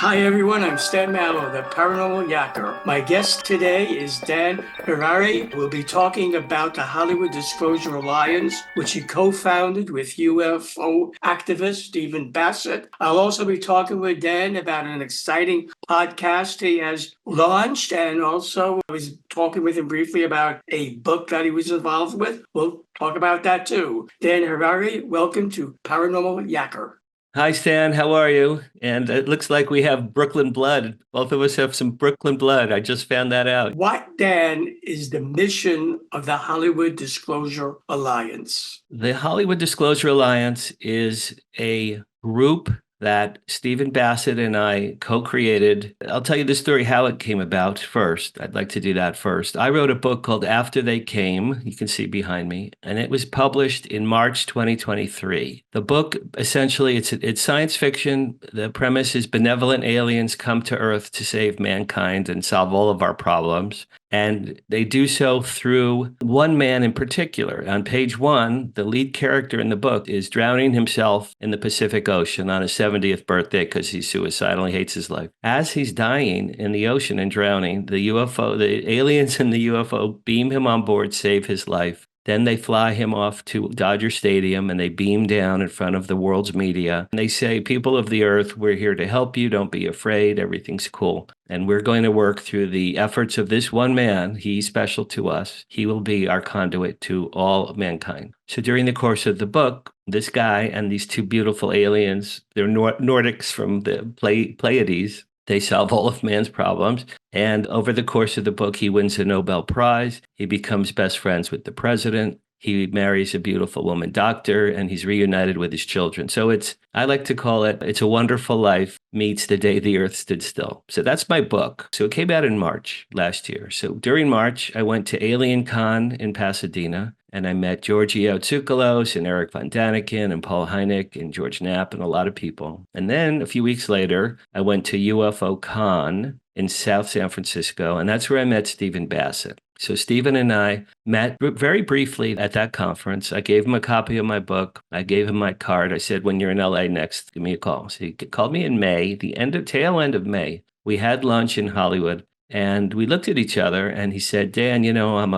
Hi everyone, I'm Stan Mallow, the Paranormal Yacker. My guest today is Dan Harary. We'll be talking about the Hollywood Disclosure Alliance, which he co-founded with UFO activist Stephen Basset. I'll also be talking with Dan about an exciting podcast he has launched, and also I was talking with him briefly about a book that he was involved with. We'll talk about that too. Dan Harary, welcome to Paranormal Yacker. Hi, Stan. How are you? And it looks like we have Brooklyn blood. Both of us have some Brooklyn blood. I just found that out. What, Dan, is the mission of the Hollywood Disclosure Alliance? The Hollywood Disclosure Alliance is a group that Stephen Basset and I co-created. I'll tell you the story how it came about first. I'd like to do that first. I wrote a book called After They Came, you can see behind me, and it was published in March 2023. The book, essentially, it's science fiction. The premise is benevolent aliens come to Earth to save mankind and solve all of our problems. And they do so through one man in particular. On page one, the lead character in the book is drowning himself in the Pacific Ocean on his 70th birthday because he's suicidal. He hates his life. As he's dying in the ocean and drowning, the aliens in the UFO beam him on board, save his life. Then they fly him off to Dodger Stadium and they beam down in front of the world's media. And they say, people of the earth, we're here to help you. Don't be afraid. Everything's cool. And we're going to work through the efforts of this one man. He's special to us. He will be our conduit to all mankind. So during the course of the book, this guy and these two beautiful aliens, they're Nordics from the Pleiades. They solve all of man's problems. And over the course of the book, he wins a Nobel Prize. He becomes best friends with the president. He marries a beautiful woman doctor, and he's reunited with his children. So I like to call it, It's a Wonderful Life meets The Day the Earth Stood Still. So that's my book. So it came out in March last year. So during March, I went to Alien Con in Pasadena, and I met Giorgio Tsoukalos and Eric Von Daniken and Paul Hynek and George Knapp and a lot of people. And then a few weeks later, I went to UFO Con in South San Francisco, and that's where I met Stephen Basset. So Stephen and I met very briefly at that conference. I gave him a copy of my book. I gave him my card. I said, when you're in LA next, give me a call. So he called me in May, tail end of May. We had lunch in Hollywood. And we looked at each other and he said, Dan, I'm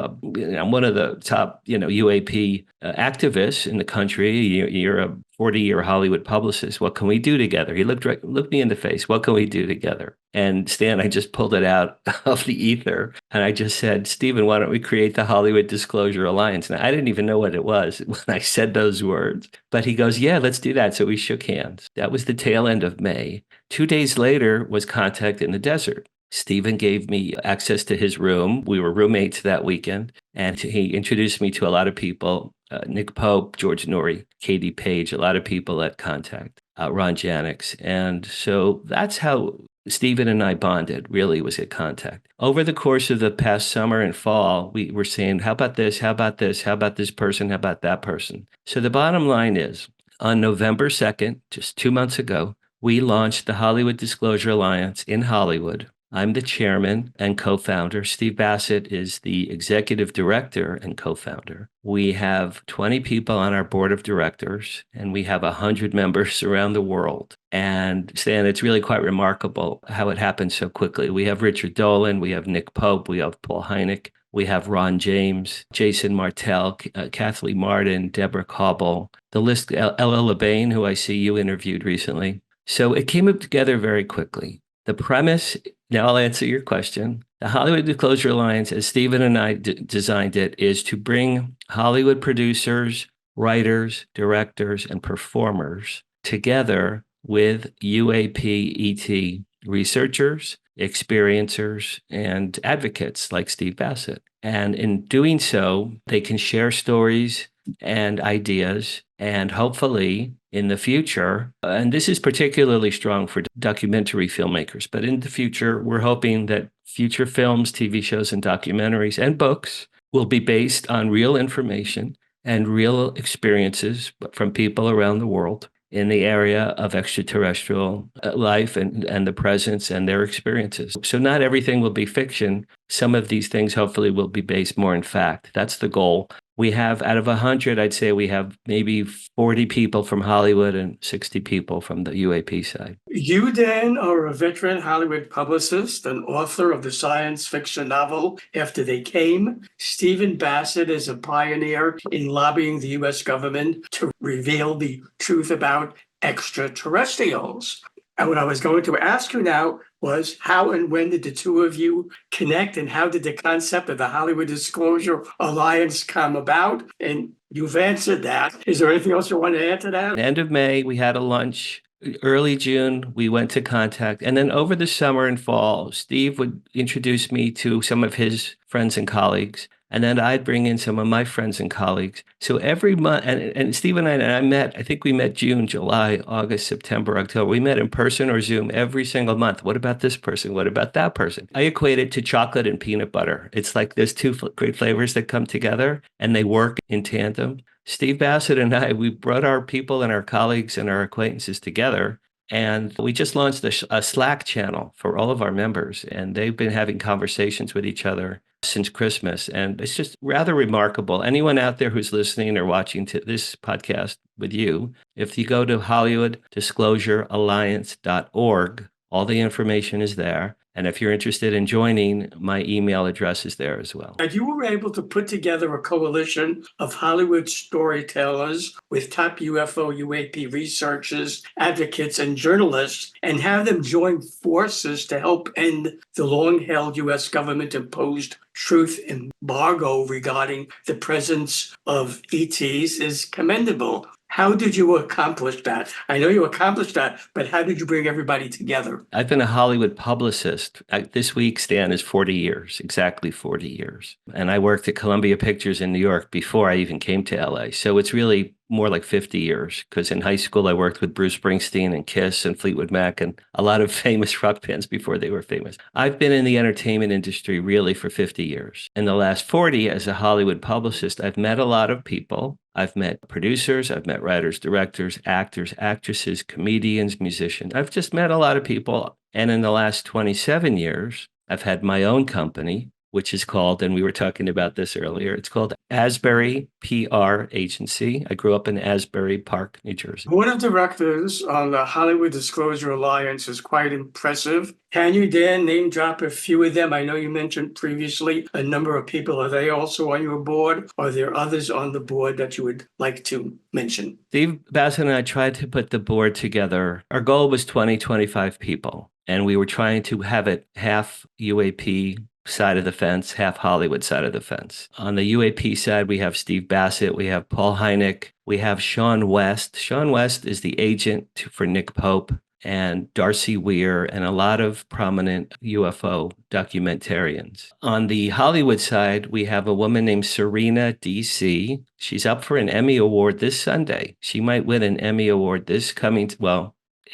one of the top, UAP activists in the country. You're a 40-year Hollywood publicist. What can we do together? He looked me in the face. What can we do together? And Stan, I just pulled it out of the ether. And I just said, Stephen, why don't we create the Hollywood Disclosure Alliance? And I didn't even know what it was when I said those words. But he goes, yeah, let's do that. So we shook hands. That was the tail end of May. 2 days later was Contact in the Desert. Stephen gave me access to his room. We were roommates that weekend, and he introduced me to a lot of people, Nick Pope, George Norrie, Katie Page, a lot of people at Contact, Ron Janix. And so that's how Stephen and I bonded, really, was at Contact. Over the course of the past summer and fall, we were saying, how about this, how about this, how about this person, how about that person? So the bottom line is, on November 2nd, just 2 months ago, we launched the Hollywood Disclosure Alliance in Hollywood. I'm the chairman and co-founder. Steve Basset is the executive director and co-founder. We have 20 people on our board of directors, and we have 100 members around the world. And Stan, it's really quite remarkable how it happened so quickly. We have Richard Dolan, we have Nick Pope, we have Paul Hynek, we have Ron James, Jason Martell, Kathleen Martin, Deborah Cobble, the list, Ella LeBain, who I see you interviewed recently. So it came up together very quickly. The premise, now I'll answer your question. The Hollywood Disclosure Alliance, as Stephen and I designed it, is to bring Hollywood producers, writers, directors, and performers together with UAP ET researchers, experiencers, and advocates like Steve Basset. And in doing so, they can share stories and ideas, and hopefully in the future, and this is particularly strong for documentary filmmakers, but in the future, we're hoping that future films, TV shows, and documentaries and books will be based on real information and real experiences from people around the world in the area of extraterrestrial life and the presence and their experiences. So not everything will be fiction. Some of these things hopefully will be based more in fact. That's the goal. We have, out of 100, I'd say we have maybe 40 people from Hollywood and 60 people from the UAP side. You, Dan, are a veteran Hollywood publicist and author of the science fiction novel After They Came. Stephen Basset is a pioneer in lobbying the U.S. government to reveal the truth about extraterrestrials. And what I was going to ask you now was how and when did the two of you connect, and how did the concept of the Hollywood Disclosure Alliance come about? And you've answered that. Is there anything else you want to add to that? End of May, we had a lunch. Early June, we went to contact. And then over the summer and fall, Steve would introduce me to some of his friends and colleagues. And then I'd bring in some of my friends and colleagues. So every month, and Steve and I met, I think we met June, July, August, September, October. We met in person or Zoom every single month. What about this person? What about that person? I equate it to chocolate and peanut butter. It's like there's two great flavors that come together and they work in tandem. Steve Basset and I, we brought our people and our colleagues and our acquaintances together. And we just launched a Slack channel for all of our members. And they've been having conversations with each other since Christmas. And it's just rather remarkable. Anyone out there who's listening or watching to this podcast with you, if you go to HollywoodDisclosureAlliance.org, all the information is there. And if you're interested in joining, my email address is there as well. And you were able to put together a coalition of Hollywood storytellers with top UFO, UAP researchers, advocates, and journalists, and have them join forces to help end the long-held U.S. government-imposed truth embargo regarding the presence of ETs is commendable. How did you accomplish that? I know you accomplished that, but how did you bring everybody together? I've been a Hollywood publicist. This week, Stan, is 40 years, exactly 40 years. And I worked at Columbia Pictures in New York before I even came to LA. So it's really more like 50 years, because in high school, I worked with Bruce Springsteen and Kiss and Fleetwood Mac and a lot of famous rock bands before they were famous. I've been in the entertainment industry really for 50 years. In the last 40, as a Hollywood publicist, I've met a lot of people. I've met producers, I've met writers, directors, actors, actresses, comedians, musicians. I've just met a lot of people. And in the last 27 years, I've had my own company, which is called, and we were talking about this earlier, it's called Asbury PR Agency. I grew up in Asbury Park, New Jersey. Board of directors on the Hollywood Disclosure Alliance is quite impressive. Can you, Dan, name drop a few of them? I know you mentioned previously a number of people. Are they also on your board? Are there others on the board that you would like to mention? Steve Basset and I tried to put the board together. Our goal was 25 people, and we were trying to have it half UAP side of the fence, half Hollywood side of the fence. On the UAP side, we have Steve Basset, we have Paul Hynek, we have Sean West. Sean West is the agent for Nick Pope and Darcy Weir and a lot of prominent UFO documentarians. On the Hollywood side, we have a woman named Serena DC. She's up for an Emmy Award this Sunday. She might win an Emmy Award this coming,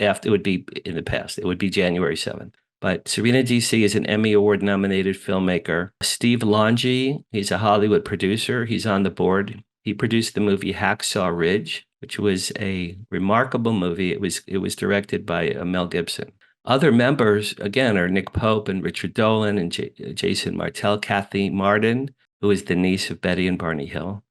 after it would be in the past. It would be January 7th. But Serena DC is an Emmy Award nominated filmmaker. Steve Longi, he's a Hollywood producer. He's on the board. He produced the movie Hacksaw Ridge, which was a remarkable movie. It was directed by Mel Gibson. Other members, again, are Nick Pope and Richard Dolan and Jason Martell, Kathy Martin, who is the niece of Betty and Barney Hill.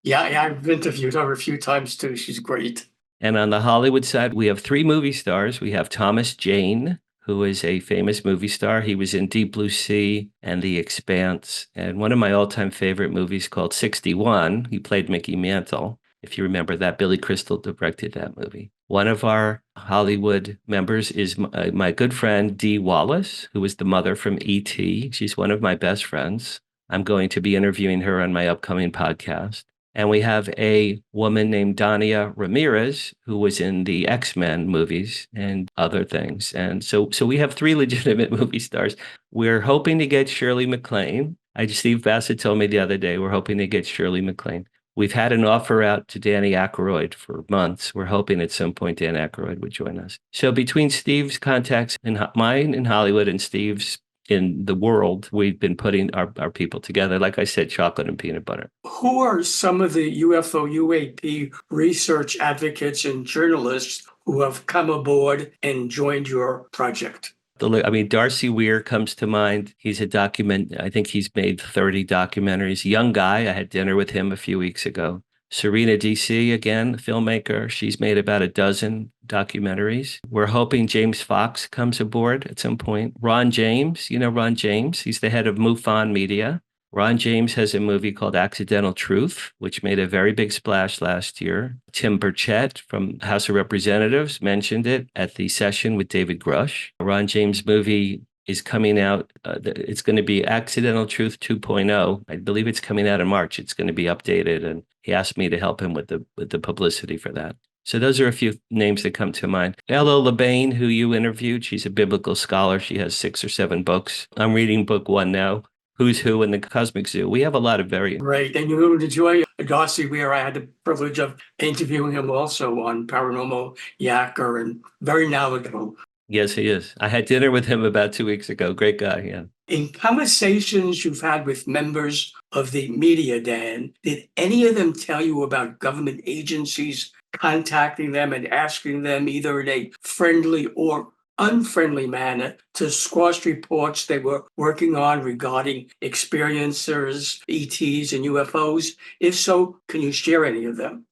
Yeah, I've interviewed her a few times too. She's great. And on the Hollywood side, we have 3 movie stars. We have Thomas Jane, who is a famous movie star. He was in Deep Blue Sea and The Expanse. And one of my all-time favorite movies called 61, he played Mickey Mantle. If you remember that, Billy Crystal directed that movie. One of our Hollywood members is my good friend, Dee Wallace, who is the mother from E.T. She's one of my best friends. I'm going to be interviewing her on my upcoming podcast. And we have a woman named Dania Ramirez, who was in the X-Men movies and other things. And so we have 3 legitimate movie stars. We're hoping to get Shirley MacLaine. Steve Basset told me the other day, we're hoping to get Shirley MacLaine. We've had an offer out to Danny Aykroyd for months. We're hoping at some point Dan Aykroyd would join us. So between Steve's contacts and mine in Hollywood and Steve's in the world, we've been putting our people together. Like I said, chocolate and peanut butter. Who are some of the UFO, UAP research advocates and journalists who have come aboard and joined your project? to look. I mean, Darcy Weir comes to mind. He's I think he's made 30 documentaries. Young guy. I had dinner with him a few weeks ago. Serena DC, again, filmmaker. She's made about a dozen documentaries. We're hoping James Fox comes aboard at some point. Ron James, you know Ron James? He's the head of MUFON Media. Ron James has a movie called Accidental Truth, which made a very big splash last year. Tim Burchett from House of Representatives mentioned it at the session with David Grush. Ron James' movie is coming out. It's going to be Accidental Truth 2.0. I believe it's coming out in March. It's going to be updated, and he asked me to help him with the publicity for that. So those are a few names that come to mind. Ella LeBain, who you interviewed, she's a biblical scholar. She has 6 or 7 books. I'm reading book 1 now. Who's Who in the Cosmic Zoo. We have a lot of very Great. And you would enjoy Darcy Weir. I had the privilege of interviewing him also on Paranormal Yacker, and very knowledgeable. Yes, he is. I had dinner with him about 2 weeks ago. Great guy, yeah. In conversations you've had with members of the media, Dan, did any of them tell you about government agencies contacting them and asking them either in a friendly or unfriendly manner to squash reports they were working on regarding experiencers, ETs, and UFOs? If so, can you share any of them?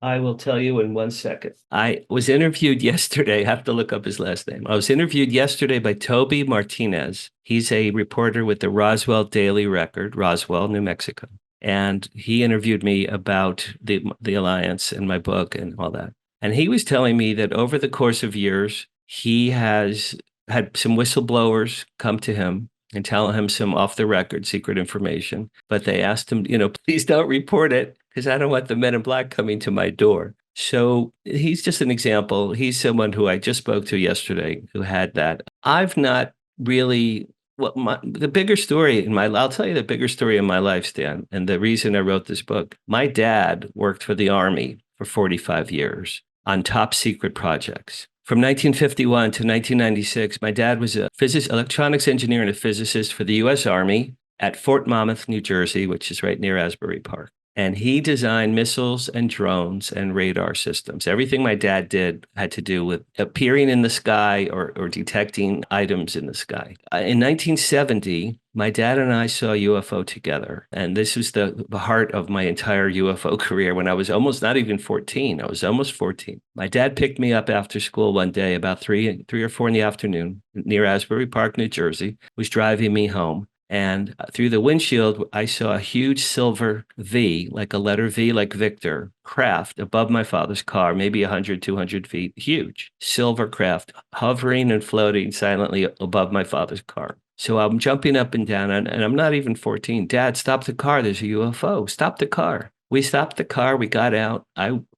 I will tell you in 1 second. I was interviewed yesterday. I have to look up his last name. I was interviewed yesterday by Toby Martinez. He's a reporter with the Roswell Daily Record, Roswell, New Mexico. And he interviewed me about the Alliance and my book and all that. And he was telling me that over the course of years, he has had some whistleblowers come to him and tell him some off the record secret information. But they asked him, please don't report it because I don't want the men in black coming to my door. So he's just an example. He's someone who I just spoke to yesterday who had that. I've not really, the bigger story I'll tell you the bigger story in my life, Stan, and the reason I wrote this book. My dad worked for the Army for 45 years on top secret projects. From 1951 to 1996, my dad was a electronics engineer and a physicist for the U.S. Army at Fort Monmouth, New Jersey, which is right near Asbury Park. And he designed missiles and drones and radar systems. Everything my dad did had to do with appearing in the sky or detecting items in the sky. In 1970, my dad and I saw a UFO together. And this was the heart of my entire UFO career when I was almost not even 14. I was almost 14. My dad picked me up after school one day about 3 or 4 in the afternoon near Asbury Park, New Jersey, was driving me home. And through the windshield, I saw a huge silver V, like a letter V, like Victor, craft above my father's car, maybe 100, 200 feet, huge silver craft hovering and floating silently above my father's car. So I'm jumping up and down, and I'm not even 14. Dad, stop the car. There's a UFO. Stop the car. We stopped the car. We got out.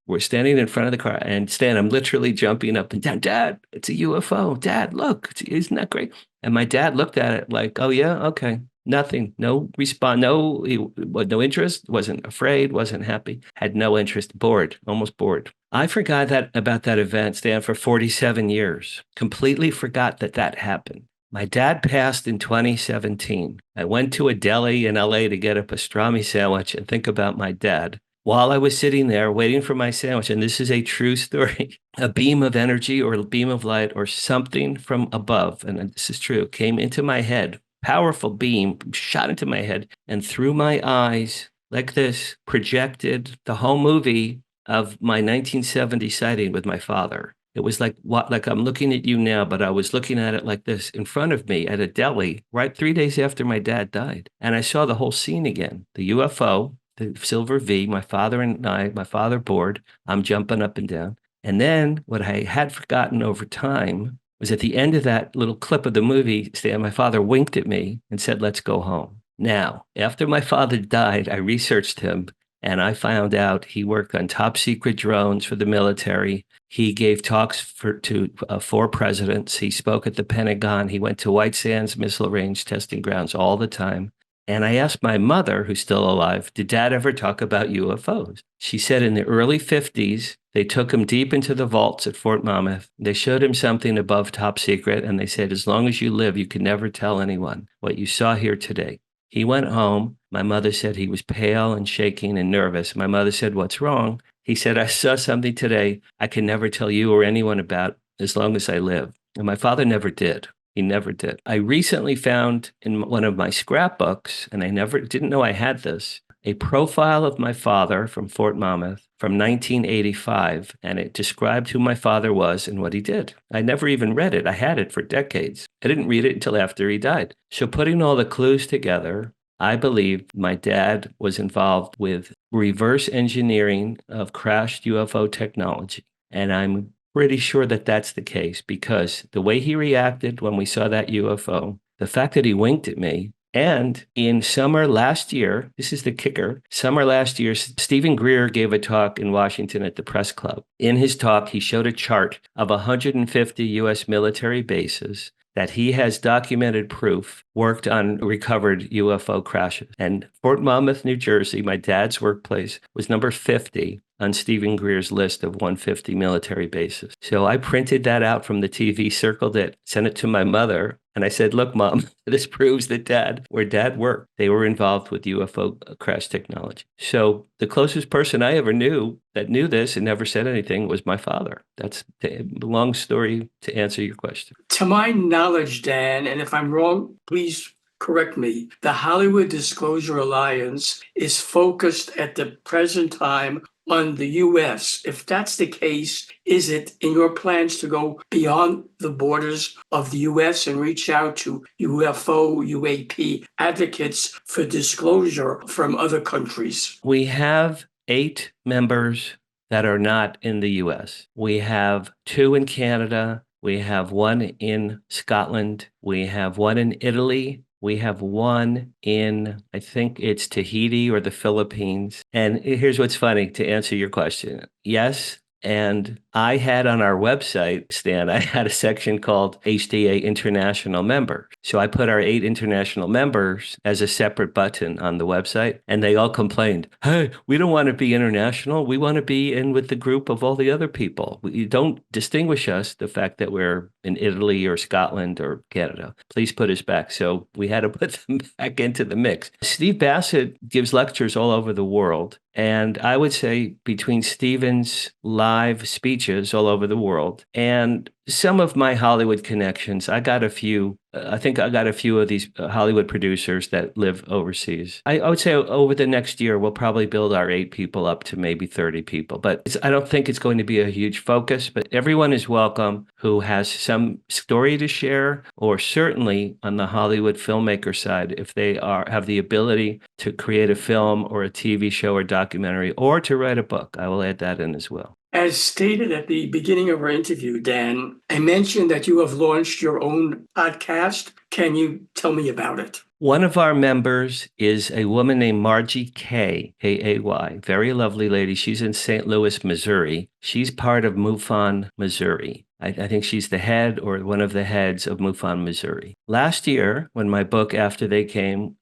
We're standing in front of the car, and Stan, I'm literally jumping up and down. Dad, it's a UFO. Dad, look, isn't that great? And my dad looked at it like, oh yeah, okay, nothing, no response, no interest, wasn't afraid, wasn't happy, had no interest, bored, almost bored. I forgot about that event, Stan, for 47 years. Completely forgot that happened. My dad passed in 2017. I went to a deli in LA to get a pastrami sandwich and think about my dad. While I was sitting there waiting for my sandwich, and this is a true story, a beam of energy or a beam of light or something from above, and this is true, came into my head, powerful beam, shot into my head, and through my eyes, like this, projected the whole movie of my 1970 sighting with my father. It was like I'm looking at you now, but I was looking at it like this in front of me at a deli, right 3 days after my dad died. And I saw the whole scene again, the UFO, the silver V, my father bored, I'm jumping up and down. And then what I had forgotten over time was at the end of that little clip of the movie, Stan, my father winked at me and said, let's go home. Now, after my father died, I researched him and I found out he worked on top secret drones for the military. He gave talks to 4 presidents. He spoke at the Pentagon. He went to White Sands Missile Range testing grounds all the time. And I asked my mother, who's still alive, did Dad ever talk about UFOs? She said in the early 50s, they took him deep into the vaults at Fort Monmouth. They showed him something above top secret, and they said, as long as you live, you can never tell anyone what you saw here today. He went home. My mother said he was pale and shaking and nervous. My mother said, what's wrong? He said, I saw something today I can never tell you or anyone about as long as I live. And my father never did. He never did. I recently found in one of my scrapbooks, and I never didn't know I had this, a profile of my father from Fort Monmouth from 1985, and it described who my father was and what he did. I never even read it. I had it for decades. I didn't read it until after he died. So putting all the clues together, I believe my dad was involved with reverse engineering of crashed UFO technology. And I'm pretty sure that that's the case because the way he reacted when we saw that UFO, the fact that he winked at me, and in summer last year, this is the kicker, summer last year, Stephen Greer gave a talk in Washington at the Press Club. In his talk, he showed a chart of 150 U.S. military bases that he has documented proof worked on recovered UFO crashes. And Fort Monmouth, New Jersey, my dad's workplace, was number 50 on Stephen Greer's list of 150 military bases. So I printed that out from the TV, circled it, sent it to my mother, and I said, look, Mom, this proves that where Dad worked, they were involved with UFO crash technology. So the closest person I ever knew that knew this and never said anything was my father. That's the long story to answer your question. To my knowledge, Dan, and if I'm wrong, please correct me, the Hollywood Disclosure Alliance is focused at the present time on the U.S. If that's the case, is it in your plans to go beyond the borders of the U.S. and reach out to UFO, UAP advocates for disclosure from other countries? We have 8 members that are not in the U.S. We have 2 in Canada. We have 1 in Scotland. We have 1 in Italy. We have 1 in, I think it's Tahiti or the Philippines. And here's what's funny to answer your question. Yes. And I had on our website, Stan, I had a section called HDA International Member. So I put our 8 international members as a separate button on the website, and they all complained, hey, we don't want to be international. We want to be in with the group of all the other people. You don't distinguish us, the fact that we're in Italy or Scotland or Canada. Please put us back. So we had to put them back into the mix. Steve Basset gives lectures all over the world. And I would say between Stephen's live speeches all over the world and some of my Hollywood connections, I got a few. I think I got a few of these Hollywood producers that live overseas. I would say over the next year, we'll probably build our 8 people up to maybe 30 people. But I don't think it's going to be a huge focus, but everyone is welcome who has some story to share, or certainly on the Hollywood filmmaker side, if they have the ability to create a film or a TV show or documentary or to write a book. I will add that in as well. As stated at the beginning of our interview, Dan, I mentioned that you have launched your own podcast. Can you tell me about it? One of our members is a woman named Margie Kay, K-A-Y, very lovely lady. She's in St. Louis, Missouri. She's part of MUFON, Missouri. I think she's the head or one of the heads of MUFON, Missouri. Last year, when my book After They came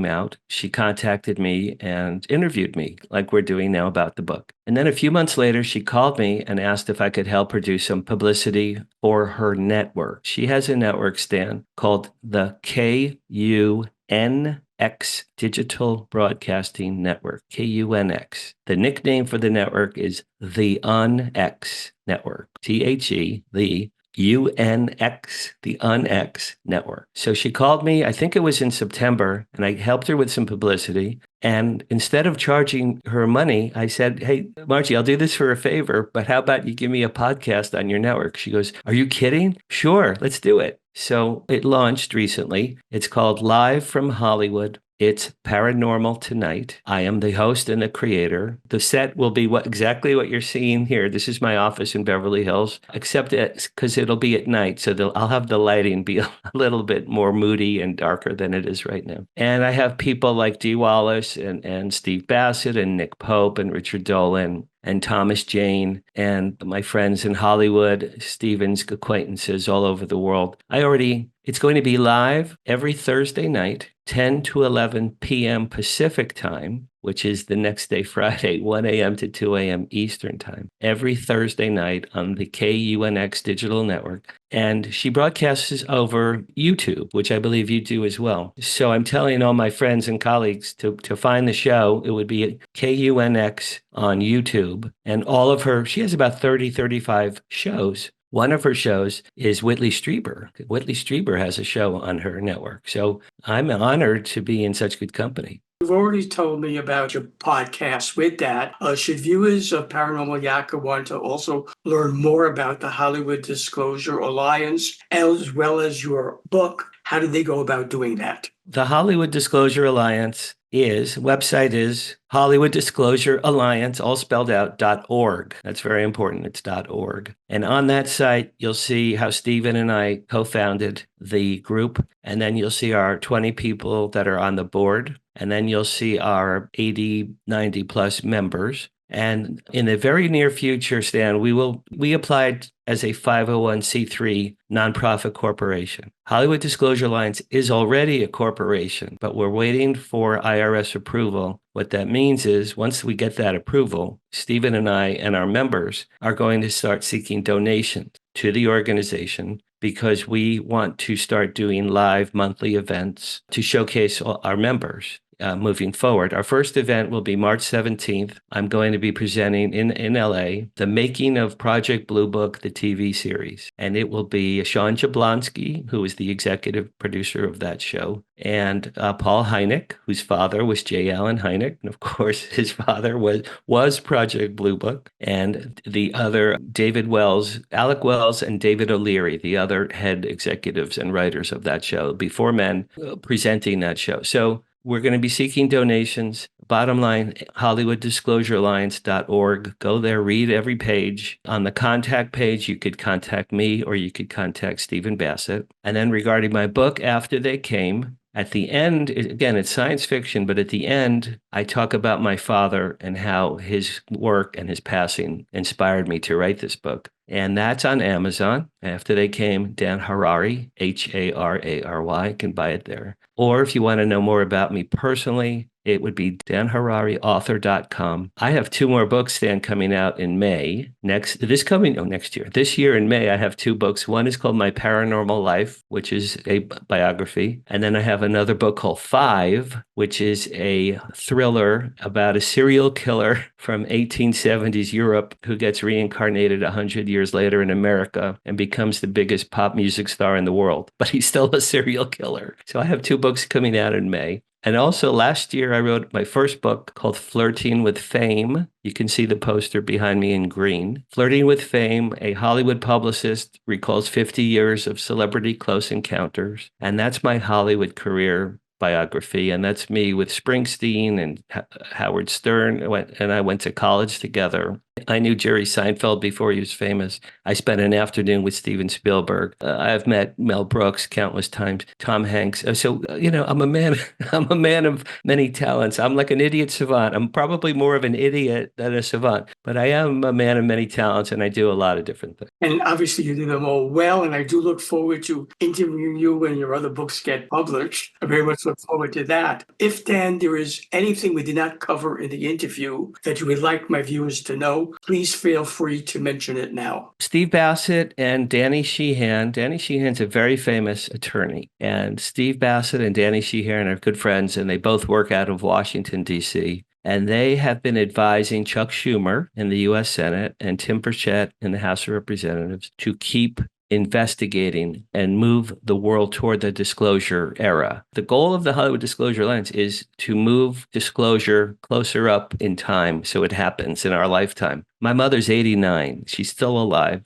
out, she contacted me and interviewed me like we're doing now about the book. And then a few months later, she called me and asked if I could help her do some publicity for her network. She has a network, Stan, called the KUNX Digital Broadcasting Network, KUNX. The nickname for the network is the UNX Network, THE, the UNX, the UNX Network. So she called me, I think it was in September, and I helped her with some publicity. And instead of charging her money, I said, hey, Margie, I'll do this for a favor, but how about you give me a podcast on your network? She goes, are you kidding? Sure, let's do it. So it launched recently. It's called Live from Hollywood. It's Paranormal Tonight. I am the host and the creator. The set will be exactly what you're seeing here. This is my office in Beverly Hills, except because it'll be at night. So I'll have the lighting be a little bit more moody and darker than it is right now. And I have people like Dee Wallace and Steve Basset and Nick Pope and Richard Dolan and Thomas Jane and my friends in Hollywood, Stephen's acquaintances all over the world. It's going to be live every Thursday night, 10 to 11 p.m. Pacific time, which is the next day, Friday, 1 a.m. to 2 a.m. Eastern time, every Thursday night on the KUNX Digital Network. And she broadcasts over YouTube, which I believe you do as well. So I'm telling all my friends and colleagues to find the show. It would be at KUNX on YouTube. And all of she has about 35 shows. One of her shows is Whitley Strieber. Whitley Strieber has a show on her network. So I'm honored to be in such good company. You've already told me about your podcast with that. Should viewers of Paranormal Yakka want to also learn more about the Hollywood Disclosure Alliance as well as your book, how do they go about doing that? The Hollywood Disclosure Alliance website is Hollywood Disclosure Alliance, all spelled out, .org. That's very important. It's .org. And on that site, you'll see how Stephen and I co-founded the group. And then you'll see our 20 people that are on the board. And then you'll see our 80, 90 plus members. And in the very near future, Stan, we applied as a 501c3 nonprofit corporation. Hollywood Disclosure Alliance is already a corporation, but we're waiting for IRS approval. What that means is once we get that approval, Stephen and I and our members are going to start seeking donations to the organization because we want to start doing live monthly events to showcase our members. Moving forward. Our first event will be March 17th. I'm going to be presenting in LA, the making of Project Blue Book, the TV series. And it will be Sean Jablonski, who is the executive producer of that show, and Paul Hynek, whose father was J. Allen Hynek. And of course, his father was Project Blue Book. And the other, Alec Wells and David O'Leary, the other head executives and writers of that show, before men presenting that show. So we're going to be seeking donations. Bottom line, HollywoodDisclosureAlliance.org. Go there, read every page. On the contact page, you could contact me or you could contact Stephen Basset. And then regarding my book, After They Came, at the end, again, it's science fiction, but at the end, I talk about my father and how his work and his passing inspired me to write this book. And that's on Amazon. After They Came, Dan Harary, Harary, can buy it there. Or if you want to know more about me personally, it would be danhararyauthor.com. I have 2 more books, Stan, coming out in May. Next year. This year in May, I have 2 books. One is called My Paranormal Life, which is a biography. And then I have another book called 5, which is a thriller about a serial killer from 1870s Europe who gets reincarnated 100 years later in America and becomes the biggest pop music star in the world. But he's still a serial killer. So I have 2 books coming out in May. And also last year, I wrote my first book called Flirting with Fame. You can see the poster behind me in green. Flirting with Fame, a Hollywood publicist recalls 50 years of celebrity close encounters. And that's my Hollywood career biography. And that's me with Springsteen and Howard Stern. I went to college together. I knew Jerry Seinfeld before he was famous. I spent an afternoon with Steven Spielberg. I've met Mel Brooks countless times, Tom Hanks. So, I'm a man of many talents. I'm like an idiot savant. I'm probably more of an idiot than a savant, but I am a man of many talents and I do a lot of different things. And obviously you do them all well, and I do look forward to interviewing you when your other books get published. I very much look forward to that. If, Dan, there is anything we did not cover in the interview that you would like my viewers to know, please feel free to mention it now. Steve Basset and Danny Sheehan. Danny Sheehan's a very famous attorney, and Steve Basset and Danny Sheehan are good friends, and they both work out of Washington, D.C. And they have been advising Chuck Schumer in the U.S. Senate and Tim Burchett in the House of Representatives to keep investigating and move the world toward the disclosure era. The goal of the Hollywood Disclosure Alliance is to move disclosure closer up in time so it happens in our lifetime. My mother's 89. She's still alive.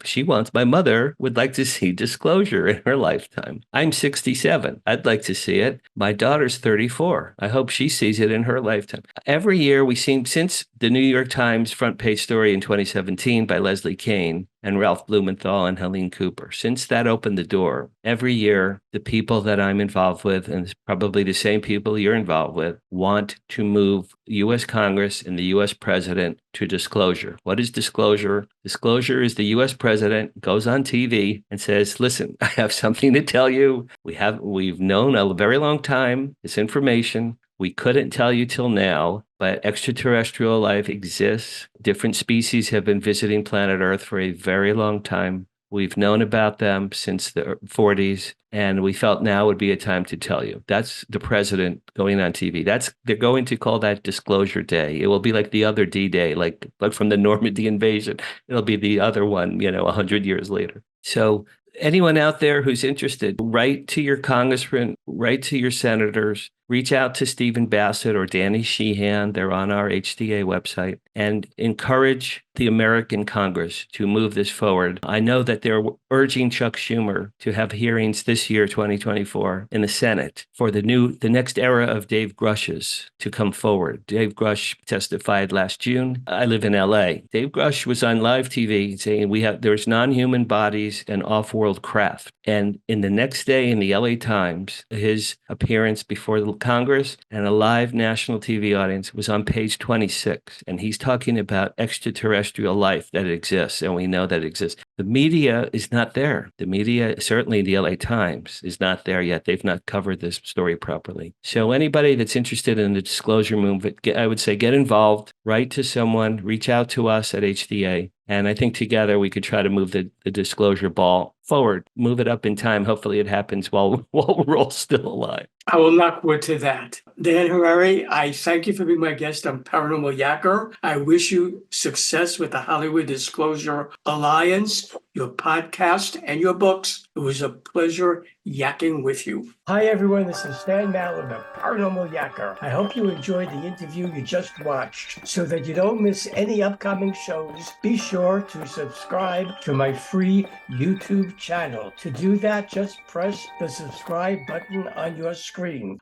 My mother would like to see disclosure in her lifetime. I'm 67. I'd like to see it. My daughter's 34. I hope she sees it in her lifetime. Every year since the New York Times front page story in 2017 by Leslie Kean and Ralph Blumenthal and Helene Cooper, since that opened the door, every year, the people that I'm involved with, and it's probably the same people you're involved with, want to move U.S. Congress and the U.S. president to disclosure. What is disclosure? Disclosure is the U.S. president goes on TV and says, listen, I have something to tell you. We've known a very long time this information. We couldn't tell you till now, but extraterrestrial life exists. Different species have been visiting planet Earth for a very long time. We've known about them since the 40s, and we felt now would be a time to tell you. That's the president going on TV. They're going to call that Disclosure Day. It will be like the other D-Day, like from the Normandy invasion. It'll be the other one, 100 years later. So anyone out there who's interested, write to your congressman, write to your senators, reach out to Stephen Basset or Danny Sheehan. They're on our HDA website, and encourage the American Congress to move this forward. I know that they're urging Chuck Schumer to have hearings this year, 2024, in the Senate for the next era of Dave Grush's to come forward. Dave Grush testified last June. I live in LA. Dave Grush was on live TV saying there's non-human bodies and off-world craft. And in the next day in the LA Times, his appearance before the Congress and a live national TV audience was on page 26. And he's talking about extraterrestrial life that exists. And we know that it exists. The media is not there. The media, certainly the LA Times, is not there yet. They've not covered this story properly. So anybody that's interested in the disclosure movement, I would say get involved, write to someone, reach out to us at HDA. And I think together we could try to move the disclosure ball forward, move it up in time. Hopefully it happens while we're all still alive. I will knock wood to that. Dan Harary, I thank you for being my guest on Paranormal Yacker. I wish you success with the Hollywood Disclosure Alliance, your podcast, and your books. It was a pleasure yakking with you. Hi, everyone. This is Dan Mallow, the Paranormal Yacker. I hope you enjoyed the interview you just watched. So that you don't miss any upcoming shows, be sure to subscribe to my free YouTube channel. To do that, just press the subscribe button on your screen.